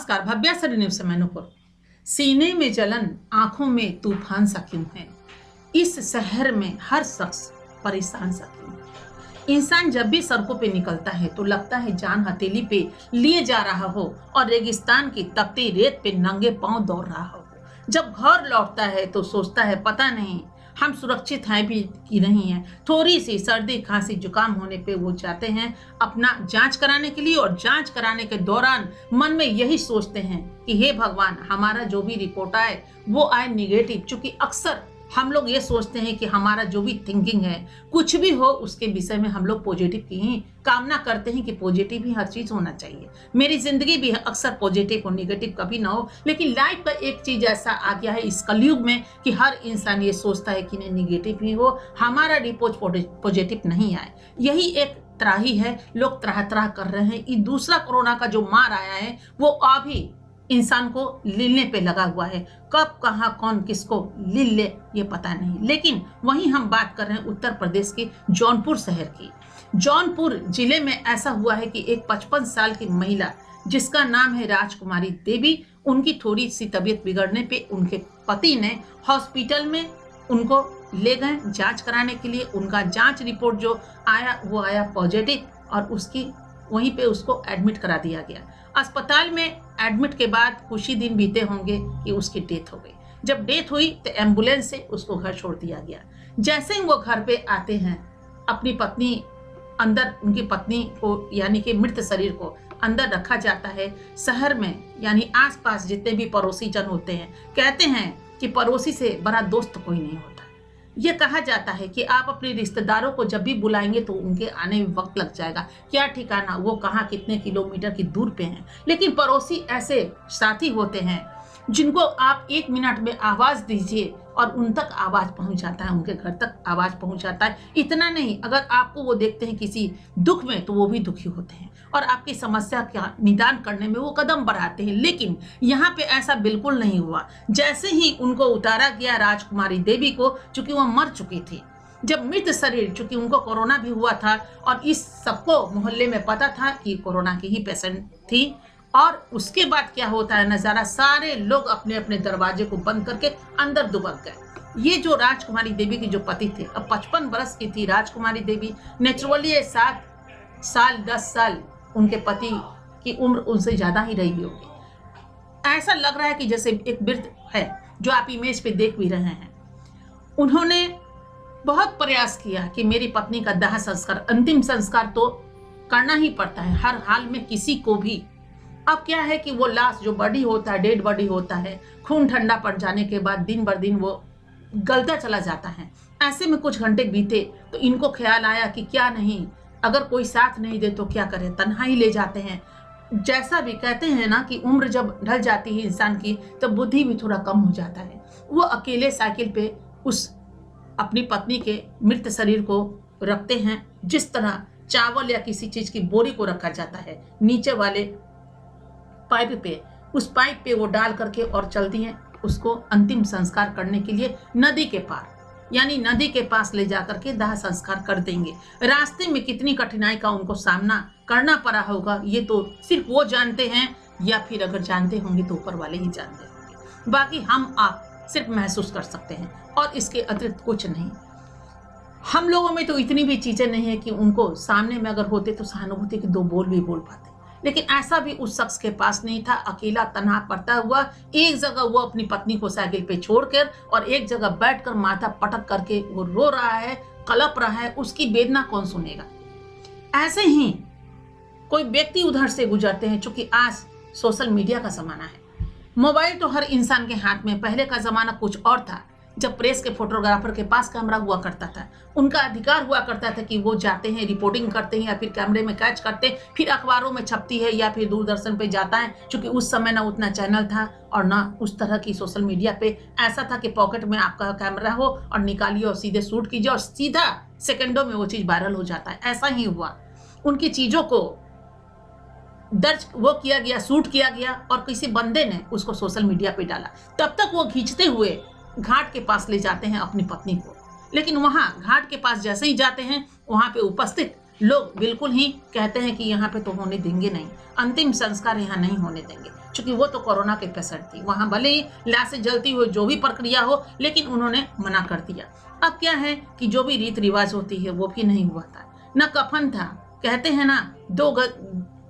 नमस्कार, भव्यासरी न्यूज से मैं नुपुर। सीने में जलन, आंखों में तूफान सा क्यों है? इस शहर में हर शख्स परेशान सा क्यों है? इंसान जब भी सड़कों पे निकलता है तो लगता है जान हथेली पे लिए जा रहा हो और रेगिस्तान की तपती रेत पे नंगे पांव दौड़ रहा हो। जब घर लौटता है तो सोचता है पता नहीं हम सुरक्षित हैं भी कि नहीं है। थोड़ी सी सर्दी खांसी जुकाम होने पे वो जाते हैं अपना जांच कराने के लिए, और जांच कराने के दौरान मन में यही सोचते हैं कि हे भगवान, हमारा जो भी रिपोर्ट आए वो आए निगेटिव। चूंकि अक्सर हम लोग ये सोचते हैं कि हमारा जो भी थिंकिंग है, कुछ भी हो उसके विषय में हम लोग पॉजिटिव की ही कामना करते हैं कि पॉजिटिव ही हर चीज होना चाहिए। मेरी जिंदगी भी अक्सर पॉजिटिव हो, निगेटिव कभी ना हो। लेकिन लाइफ का एक चीज ऐसा आ गया है इस कलयुग में कि हर इंसान ये सोचता है कि नहीं, निगेटिव ही हो, हमारा रिपोर्ट पॉजिटिव नहीं आए। यही एक त्राही है, लोग त्राह त्राह कर रहे हैं। ये दूसरा कोरोना का जो मार आया है वो अभी इंसान को लीलने पे लगा हुआ है। कब कहाँ कौन किसको लील ले ये पता नहीं। लेकिन वहीं हम बात कर रहे हैं उत्तर प्रदेश के जौनपुर शहर की। जौनपुर जिले में ऐसा हुआ है कि एक 55 साल की महिला जिसका नाम है राजकुमारी देवी, उनकी थोड़ी सी तबीयत बिगड़ने पे उनके पति ने हॉस्पिटल में उनको ले गए जांच कराने के लिए। उनका जांच रिपोर्ट जो आया वो आया पॉजिटिव, और उसकी वहीं पे उसको एडमिट करा दिया गया। अस्पताल में एडमिट के बाद कुछ ही दिन बीते होंगे कि उसकी डेथ हो गई। जब डेथ हुई तो एम्बुलेंस से उसको घर छोड़ दिया गया। जैसे ही वो घर पे आते हैं, अपनी पत्नी अंदर, उनकी पत्नी को यानी कि मृत शरीर को अंदर रखा जाता है। शहर में यानी आसपास जितने भी पड़ोसी जन होते हैं कहते हैं कि पड़ोसी से बड़ा दोस्त कोई नहीं होता। ये कहा जाता है कि आप अपने रिश्तेदारों को जब भी बुलाएंगे तो उनके आने में वक्त लग जाएगा, क्या ठिकाना वो कहाँ कितने किलोमीटर की दूर पे हैं। लेकिन पड़ोसी ऐसे साथी होते हैं जिनको आप 1 मिनट में आवाज दीजिए और उन तक आवाज पहुंच जाता है, उनके घर तक आवाज पहुंच जाता है। इतना नहीं, अगर आपको वो देखते हैं किसी दुख में तो वो भी दुखी होते हैं और आपकी समस्या का निदान करने में वो कदम बढ़ाते हैं। लेकिन यहाँ पे ऐसा बिल्कुल नहीं हुआ। जैसे ही उनको उतारा गया राजकुमारी देवी को, चूंकि वह मर चुकी थी, जब मृत शरीर, चूंकि उनको कोरोना भी हुआ था और इस सबको मोहल्ले में पता था कि कोरोना की ही पेशेंट थी, और उसके बाद क्या होता है नजारा, सारे लोग अपने अपने दरवाजे को बंद करके अंदर दुबक गए। ये जो राजकुमारी देवी के जो पति थे, अब 55 बरस की थी राजकुमारी देवी। नेचुरली 7 साल 10 साल उनके पति की उम्र उनसे ज्यादा ही रही होगी। ऐसा लग रहा है कि जैसे एक वृद्ध है जो आप इमेज पे देख भी रहे हैं। उन्होंने बहुत प्रयास किया कि मेरी पत्नी का दाह संस्कार, अंतिम संस्कार तो करना ही पड़ता है हर हाल में किसी को भी। अब क्या है कि वो लाश जो बॉडी होता है, डेड बॉडी होता है, खून ठंडा पड़ जाने के बाद दिन बर दिन वो गलता चला जाता है। ऐसे में कुछ घंटे बीते तो इनको ख्याल आया कि क्या नहीं, अगर कोई साथ नहीं दे तो क्या करें, तन्हाई ले जाते हैं। जैसा भी कहते हैं ना कि उम्र जब ढल जाती है इंसान की तो बुद्धि भी थोड़ा कम हो जाता है। वो अकेले साइकिल पे उस अपनी पत्नी के मृत शरीर को रखते हैं, जिस तरह चावल या किसी चीज की बोरी को रखा जाता है नीचे वाले पाइप पे, उस पाइप पे वो डाल करके और चलती हैं उसको अंतिम संस्कार करने के लिए नदी के पार, यानी नदी के पास ले जाकर के दाह संस्कार कर देंगे। रास्ते में कितनी कठिनाई का उनको सामना करना पड़ा होगा ये तो सिर्फ वो जानते हैं, या फिर अगर जानते होंगे तो ऊपर वाले ही जानते होंगे। बाकी हम आप सिर्फ महसूस कर सकते हैं और इसके अतिरिक्त कुछ नहीं। हम लोगों में तो इतनी भी चीजें नहीं है कि उनको सामने में अगर होते तो सहानुभूति के 2 बोल भी बोल पाते। लेकिन ऐसा भी उस शख्स के पास नहीं था। अकेला तनहा पड़ता हुआ एक जगह वो अपनी पत्नी को साइकिल पे छोड़कर और एक जगह बैठकर माथा पटक करके वो रो रहा है, कलप रहा है। उसकी वेदना कौन सुनेगा? ऐसे ही कोई व्यक्ति उधर से गुजरते हैं। चूंकि आज सोशल मीडिया का जमाना है, मोबाइल तो हर इंसान के हाथ में। पहले का जमाना कुछ और था, जब प्रेस के फोटोग्राफर के पास कैमरा हुआ करता था, उनका अधिकार हुआ करता था कि वो जाते हैं, रिपोर्टिंग करते हैं या फिर कैमरे में कैच करते हैं, फिर अखबारों में छपती है या फिर दूरदर्शन पे जाता है। क्योंकि उस समय ना उतना चैनल था और ना उस तरह की सोशल मीडिया पे ऐसा था कि पॉकेट में आपका कैमरा हो और निकालिए और सीधे शूट कीजिए और सीधा सेकंडों में वो चीज वायरल हो जाता है। ऐसा ही हुआ, उनकी चीजों को दर्ज वो किया गया, शूट किया गया और किसी बंदे ने उसको सोशल मीडिया पे डाला। तब तक वो खींचते हुए घाट के पास ले जाते हैं अपनी पत्नी को। लेकिन वहां घाट के पास जैसे ही जाते हैं वहां पे उपस्थित लोग बिल्कुल ही कहते हैं कि यहाँ पे तो होने देंगे नहीं, अंतिम संस्कार यहाँ नहीं होने देंगे, क्योंकि वो तो कोरोना के पेशेंट थी। वहां भले ही लाशें जलती हो, जो भी प्रक्रिया हो, लेकिन उन्होंने मना कर दिया। अब क्या है कि जो भी रीत रिवाज होती है वो भी नहीं हुआ था, न कफन था। कहते हैं ना,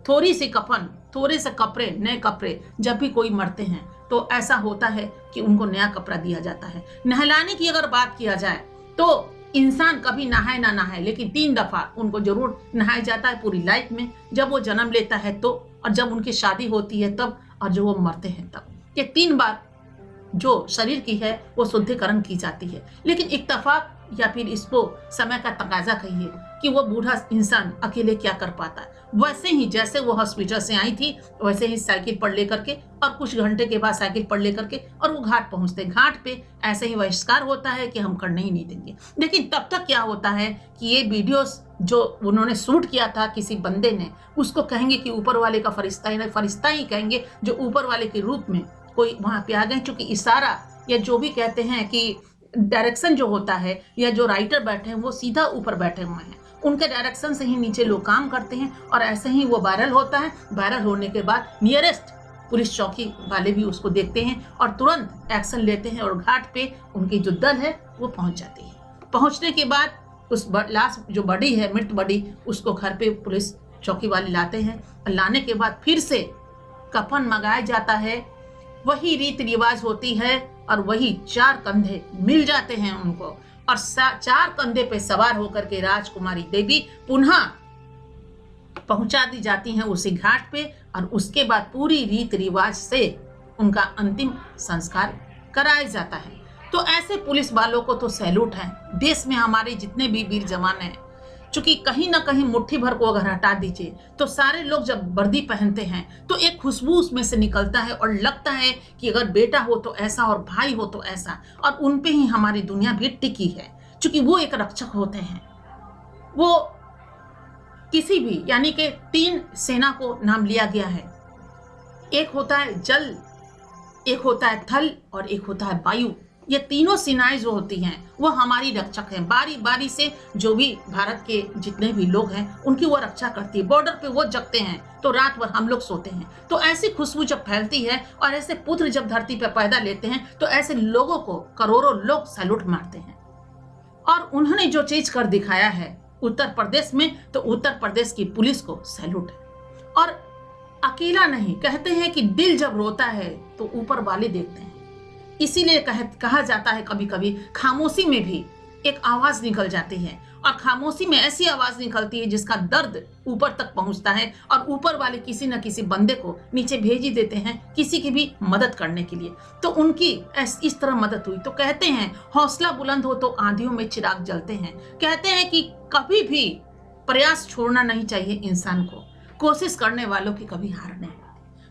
थोड़ी सी कफन, थोड़े से कपड़े, नए कपड़े, जब भी कोई मरते हैं तो ऐसा होता है कि उनको नया कपड़ा दिया जाता है। नहलाने की अगर बात किया जाए तो इंसान कभी नहाए ना नहाए, लेकिन 3 दफा उनको जरूर नहाया जाता है पूरी लाइफ में। जब वो जन्म लेता है तो, और जब उनकी शादी होती है तब, और जो वो मरते हैं तब। ये 3 बार जो शरीर की है वो शुद्धिकरण की जाती है। लेकिन इत्तेफाक या फिर इसको समय का तकाजा कहिए कि वो बूढ़ा इंसान अकेले क्या कर पाता है। वैसे ही जैसे वो हॉस्पिटल से आई थी वैसे ही साइकिल पर लेकर के, और कुछ घंटे के बाद साइकिल पर लेकर के और वो घाट पहुंचते। घाट पे ऐसे ही बहिष्कार होता है कि हम करने ही नहीं देंगे। लेकिन तब तक क्या होता है कि ये वीडियोस जो उन्होंने शूट किया था किसी बंदे ने, उसको कहेंगे कि ऊपर वाले का फरिश्ता ही नहीं, फरिश्ता ही कहेंगे, जो ऊपर वाले के रूप में कोई वहां पे आ गए। चूंकि इशारा या जो भी कहते हैं कि डायरेक्शन जो होता है, या जो राइटर बैठे हैं वो सीधा ऊपर बैठे हुए हैं, उनके डायरेक्शन से ही नीचे लोग काम करते हैं, और ऐसे ही वो वायरल होता है। वायरल होने के बाद नियरेस्ट पुलिस चौकी वाले भी उसको देखते हैं और तुरंत एक्शन लेते हैं, और घाट पे उनकी जो दल है वो पहुंच जाती है। पहुंचने के बाद उस लाश जो बॉडी है, मृत बॉडी, उसको घर पे पुलिस चौकी वाले लाते हैं। और लाने के बाद फिर से कफन मंगाया जाता है, वही रीत रिवाज होती है, और वही 4 कंधे मिल जाते हैं उनको, और 4 कंधे पे सवार होकर के राजकुमारी देवी पुनः पहुंचा दी जाती हैं उसी घाट पे, और उसके बाद पूरी रीत रिवाज से उनका अंतिम संस्कार कराया जाता है। तो ऐसे पुलिस वालों को तो सैल्यूट है। देश में हमारे जितने भी वीर जवान हैं, चूंकि कहीं ना कहीं मुट्ठी भर को अगर हटा दीजिए तो सारे लोग जब वर्दी पहनते हैं तो एक खुशबू उसमें से निकलता है, और लगता है कि अगर बेटा हो तो ऐसा और भाई हो तो ऐसा, और उन पे ही हमारी दुनिया भी टिकी है। चूंकि वो एक रक्षक होते हैं। वो किसी भी, यानी कि 3 सेना को नाम लिया गया है। एक होता है जल, एक होता है थल, और एक होता है वायु। ये तीनों सेनाएं जो होती हैं वो हमारी रक्षक हैं। बारी बारी से जो भी भारत के जितने भी लोग हैं उनकी वो रक्षा करती है। बॉर्डर पे वो जगते हैं तो रात भर हम लोग सोते हैं। तो ऐसी खुशबू जब फैलती है और ऐसे पुत्र जब धरती पे पैदा लेते हैं तो ऐसे लोगों को करोड़ों लोग सैल्यूट मारते हैं। और उन्होंने जो चीज कर दिखाया है उत्तर प्रदेश में, तो उत्तर प्रदेश की पुलिस को सैल्यूट है। और अकेला नहीं, कहते हैं कि दिल जब रोता है तो ऊपर वाले देखते हैं। इसीलिए कहा जाता है कभी कभी खामोशी में भी एक आवाज निकल जाती है, और खामोशी में ऐसी आवाज निकलती है जिसका दर्द ऊपर तक पहुंचता है, और ऊपर वाले किसी न किसी बंदे को नीचे भेज ही देते हैं किसी की भी मदद करने के लिए। तो उनकी इस तरह मदद हुई। तो कहते हैं हौसला बुलंद हो तो आंधियों में चिराग जलते हैं। कहते हैं कि कभी भी प्रयास छोड़ना नहीं चाहिए इंसान को। कोशिश करने वालों की कभी हार नहीं,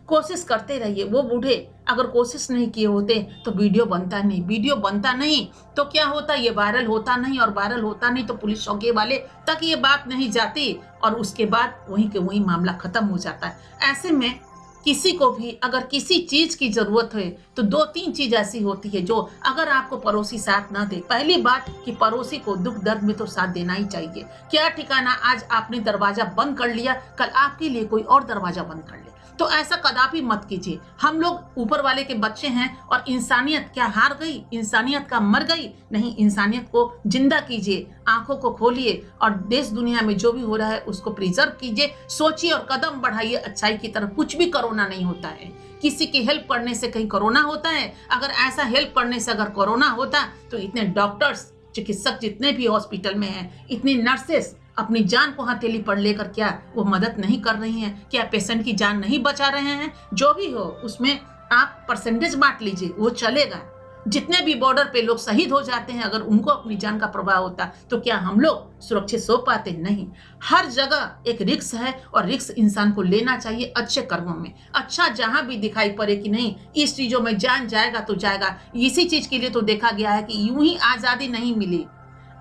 कोशिश करते रहिए। वो बूढ़े अगर कोशिश नहीं किए होते तो वीडियो बनता नहीं, वीडियो बनता नहीं तो क्या होता, ये वायरल होता नहीं, और वायरल होता नहीं तो पुलिस चौकी वाले तक ये बात नहीं जाती, और उसके बाद वहीं के वहीं मामला खत्म हो जाता है। ऐसे में किसी को भी अगर किसी चीज की जरूरत है तो 2-3 चीज ऐसी होती है जो अगर आपको पड़ोसी साथ ना दे। पहली बात कि पड़ोसी को दुख दर्द में तो साथ देना ही चाहिए। क्या ठिकाना आज आपने दरवाजा बंद कर लिया, कल आपके लिए कोई और दरवाजा बंद कर ले। तो ऐसा कदापि मत कीजिए। हम लोग ऊपर वाले के बच्चे हैं, और इंसानियत क्या हार गई, इंसानियत का मर गई? नहीं, इंसानियत को जिंदा कीजिए, आंखों को खोलिए, और देश दुनिया में जो भी हो रहा है उसको प्रिजर्व कीजिए, सोचिए और कदम बढ़ाइए अच्छाई की तरफ। कुछ भी कोरोना नहीं होता है, किसी की हेल्प करने से कहीं कोरोना होता है? अगर ऐसा हेल्प करने से अगर कोरोना होता तो इतने डॉक्टर्स, चिकित्सक जितने भी हॉस्पिटल में हैं, इतनी नर्सेस अपनी जान को हथेली पर लेकर क्या वो मदद नहीं कर रही हैं? क्या पेशेंट की जान नहीं बचा रहे हैं? जो भी हो उसमें आप परसेंटेज बांट लीजिए, वो चलेगा। जितने भी बॉर्डर पे लोग शहीद हो जाते हैं, अगर उनको अपनी जान का प्रभाव होता तो क्या हम लोग सुरक्षित सो पाते? नहीं। हर जगह एक रिस्क है, और रिस्क इंसान को लेना चाहिए अच्छे कर्मों में। अच्छा जहां भी दिखाई पड़े कि नहीं इस चीजों में जान जाएगा तो जाएगा। इसी चीज के लिए तो देखा गया है कि यूं ही आजादी नहीं मिली।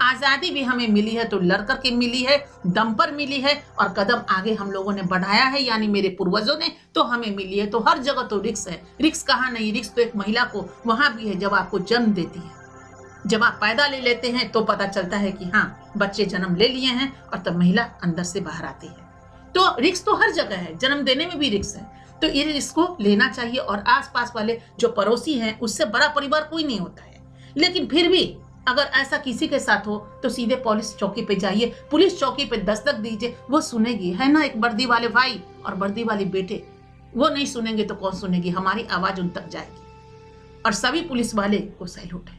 आजादी भी हमें मिली है तो लड़ करके मिली है, दम पर मिली है, और कदम आगे हम लोगों ने बढ़ाया है, यानी मेरे पूर्वजों ने, तो हमें मिली है। तो हर जगह तो रिस्क है। रिस्क कहाँ नहीं, रिस्क तो एक महिला को वहां भी है जब आपको जन्म देती है। जब आप पैदा ले लेते हैं तो पता चलता है कि हाँ बच्चे जन्म ले लिए हैं, और तब महिला अंदर से बाहर आती है। तो रिस्क तो हर जगह है, जन्म देने में भी रिस्क है, तो ये रिस्क को लेना चाहिए। और आसपास वाले जो पड़ोसी हैं उससे बड़ा परिवार कोई नहीं होता है, लेकिन फिर भी अगर ऐसा किसी के साथ हो तो सीधे पुलिस चौकी पे जाइए, पुलिस चौकी पे दस्तक दीजिए, वो सुनेगी, है ना। एक वर्दी वाले भाई और वर्दी वाले बेटे, वो नहीं सुनेंगे तो कौन सुनेगी। हमारी आवाज उन तक जाएगी। और सभी पुलिस वाले को सैल्यूट है।